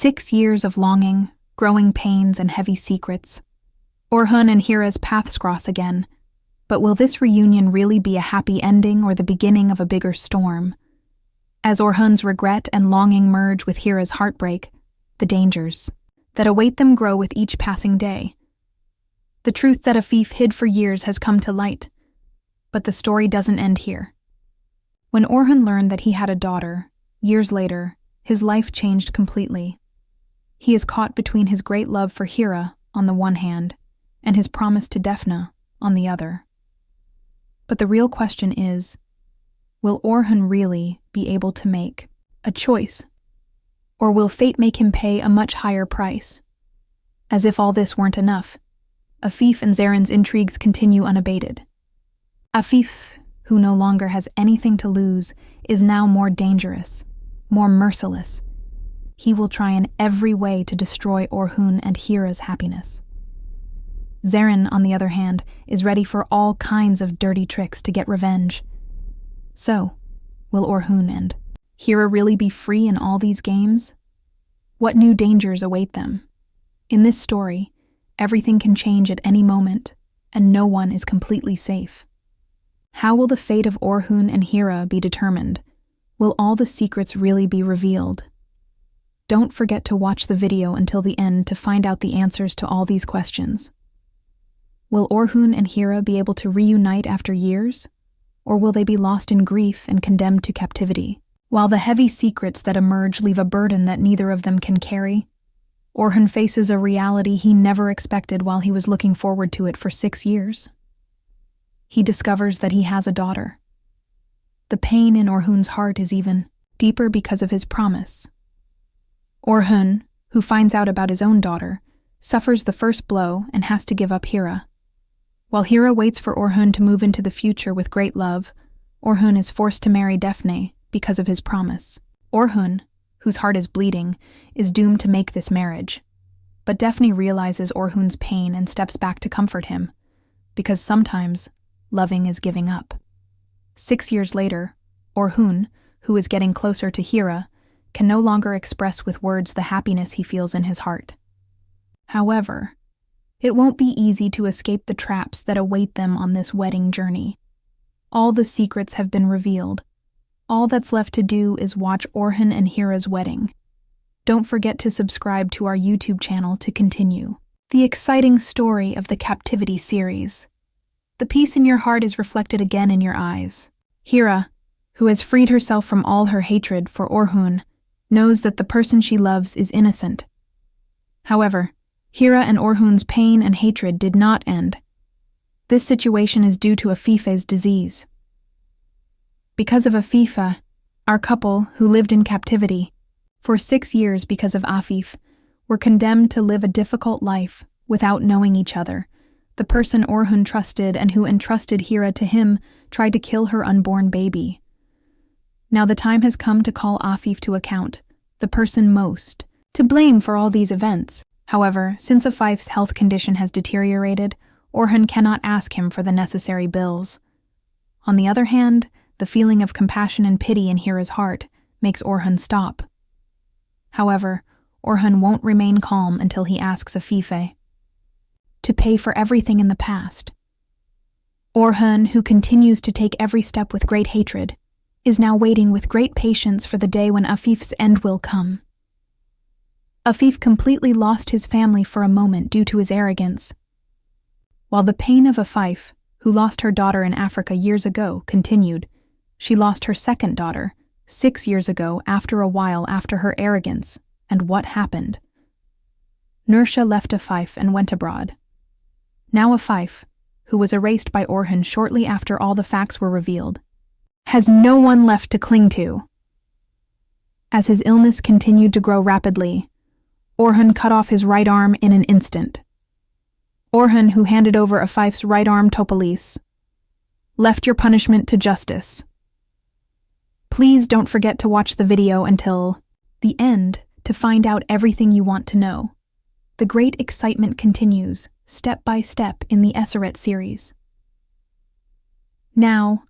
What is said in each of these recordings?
6 years of longing, growing pains, and heavy secrets. Orhun and Hira's paths cross again. But will this reunion really be a happy ending or the beginning of a bigger storm? As Orhun's regret and longing merge with Hira's heartbreak, the dangers that await them grow with each passing day. The truth that Afife hid for years has come to light. But the story doesn't end here. When Orhun learned that he had a daughter, years later, his life changed completely. He is caught between his great love for Hira, on the one hand, and his promise to Defne, on the other. But the real question is, will Orhun really be able to make a choice? Or will fate make him pay a much higher price? As if all this weren't enough, Afife and Zeren's intrigues continue unabated. Afife, who no longer has anything to lose, is now more dangerous, more merciless. He will try in every way to destroy Orhun and Hira's happiness. Zeren, on the other hand, is ready for all kinds of dirty tricks to get revenge. So, will Orhun and Hira really be free in all these games? What new dangers await them? In this story, everything can change at any moment, and no one is completely safe. How will the fate of Orhun and Hira be determined? Will all the secrets really be revealed? Don't forget to watch the video until the end to find out the answers to all these questions. Will Orhun and Hira be able to reunite after years? Or will they be lost in grief and condemned to captivity? While the heavy secrets that emerge leave a burden that neither of them can carry, Orhun faces a reality he never expected while he was looking forward to it for 6 years. He discovers that he has a daughter. The pain in Orhun's heart is even deeper because of his promise. Orhun, who finds out about his own daughter, suffers the first blow and has to give up Hira. While Hira waits for Orhun to move into the future with great love, Orhun is forced to marry Defne because of his promise. Orhun, whose heart is bleeding, is doomed to make this marriage. But Defne realizes Orhun's pain and steps back to comfort him, because sometimes loving is giving up. 6 years later, Orhun, who is getting closer to Hira, can no longer express with words the happiness he feels in his heart. However, it won't be easy to escape the traps that await them on this wedding journey. All the secrets have been revealed. All that's left to do is watch Orhun and Hira's wedding. Don't forget to subscribe to our YouTube channel to continue the exciting story of the Captivity series. The peace in your heart is reflected again in your eyes. Hira, who has freed herself from all her hatred for Orhun, knows that the person she loves is innocent. However, Hira and Orhun's pain and hatred did not end. This situation is due to Afife's disease. Because of Afife, our couple, who lived in captivity for 6 years because of Afife, were condemned to live a difficult life without knowing each other. The person Orhun trusted and who entrusted Hira to him tried to kill her unborn baby. Now the time has come to call Afife to account, the person most to blame for all these events. However, since Afife's health condition has deteriorated, Orhun cannot ask him for the necessary bills. On the other hand, the feeling of compassion and pity in Hira's heart makes Orhun stop. However, Orhun won't remain calm until he asks Afife to pay for everything in the past. Orhun, who continues to take every step with great hatred, is now waiting with great patience for the day when Afife's end will come. Afife completely lost his family for a moment due to his arrogance. While the pain of Afife, who lost her daughter in Africa years ago, continued, she lost her second daughter 6 years ago after a while after her arrogance. And what happened? Nursha left Afife and went abroad. Now Afife, who was erased by Orhun shortly after all the facts were revealed, has no one left to cling to. As his illness continued to grow rapidly, Orhun cut off his right arm in an instant. Orhun, who handed over Afife's right arm to police, left your punishment to justice. Please don't forget to watch the video until the end to find out everything you want to know. The great excitement continues, step by step, in the Esaret series. Now,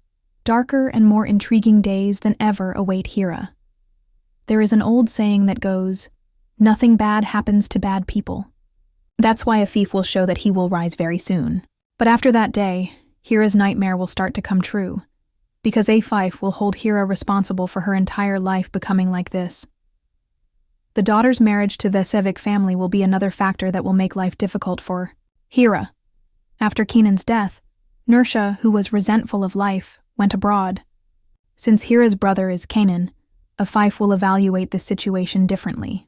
darker and more intriguing days than ever await Hira. There is an old saying that goes, Nothing bad happens to bad people. That's why Afife will show that he will rise very soon. But after that day, Hira's nightmare will start to come true, because Afife will hold Hira responsible for her entire life becoming like this. The daughter's marriage to the Sevik family will be another factor that will make life difficult for Hira. After Kenan's death, Nursha, who was resentful of life, went abroad. Since Hira's brother is Kenan, Afife will evaluate this situation differently.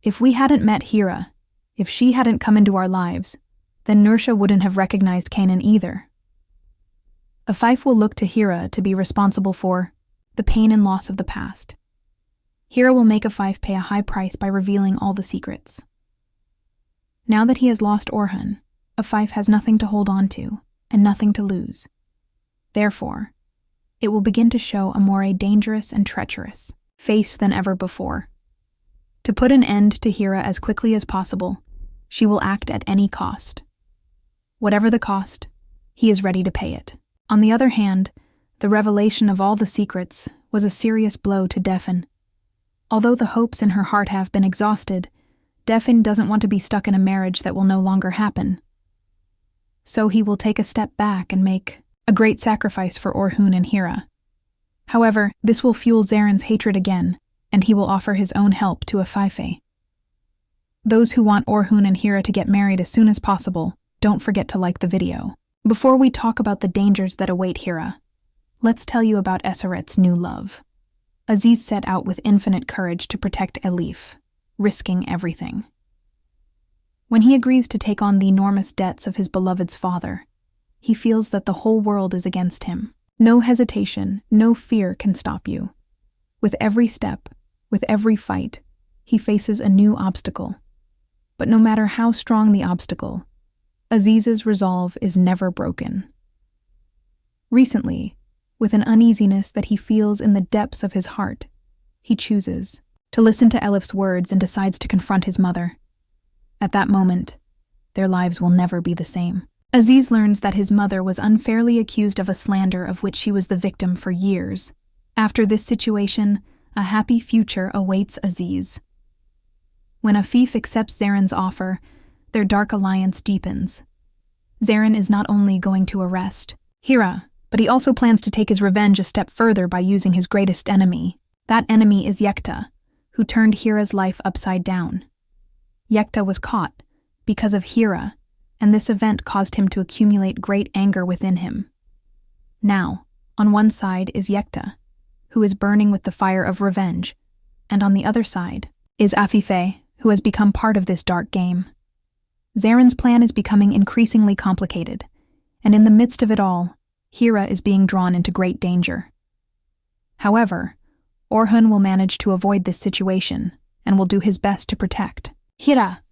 If we hadn't met Hira, if she hadn't come into our lives, then Nursha wouldn't have recognized Kenan either. Afife will look to Hira to be responsible for the pain and loss of the past. Hira will make Afife pay a high price by revealing all the secrets. Now that he has lost Orhun, Afife has nothing to hold on to and nothing to lose. Therefore, it will begin to show a more dangerous and treacherous face than ever before. To put an end to Hira as quickly as possible, she will act at any cost. Whatever the cost, he is ready to pay it. On the other hand, the revelation of all the secrets was a serious blow to Defin. Although the hopes in her heart have been exhausted, Defin doesn't want to be stuck in a marriage that will no longer happen. So he will take a step back and make a great sacrifice for Orhun and Hira. However, this will fuel Zaren's hatred again, and he will offer his own help to Afife. Those who want Orhun and Hira to get married as soon as possible, don't forget to like the video. Before we talk about the dangers that await Hira, let's tell you about Esaret's new love. Aziz set out with infinite courage to protect Elif, risking everything. When he agrees to take on the enormous debts of his beloved's father, he feels that the whole world is against him. No hesitation, no fear can stop you. With every step, with every fight, he faces a new obstacle. But no matter how strong the obstacle, Aziz's resolve is never broken. Recently, with an uneasiness that he feels in the depths of his heart, he chooses to listen to Elif's words and decides to confront his mother. At that moment, their lives will never be the same. Aziz learns that his mother was unfairly accused of a slander of which she was the victim for years. After this situation, a happy future awaits Aziz. When Afife accepts Zaren's offer, their dark alliance deepens. Zaren is not only going to arrest Hira, but he also plans to take his revenge a step further by using his greatest enemy. That enemy is Yekta, who turned Hira's life upside down. Yekta was caught because of Hira, and this event caused him to accumulate great anger within him. Now, on one side is Yekta, who is burning with the fire of revenge, and on the other side is Afife, who has become part of this dark game. Zaren's plan is becoming increasingly complicated, and in the midst of it all, Hira is being drawn into great danger. However, Orhun will manage to avoid this situation and will do his best to protect Hira.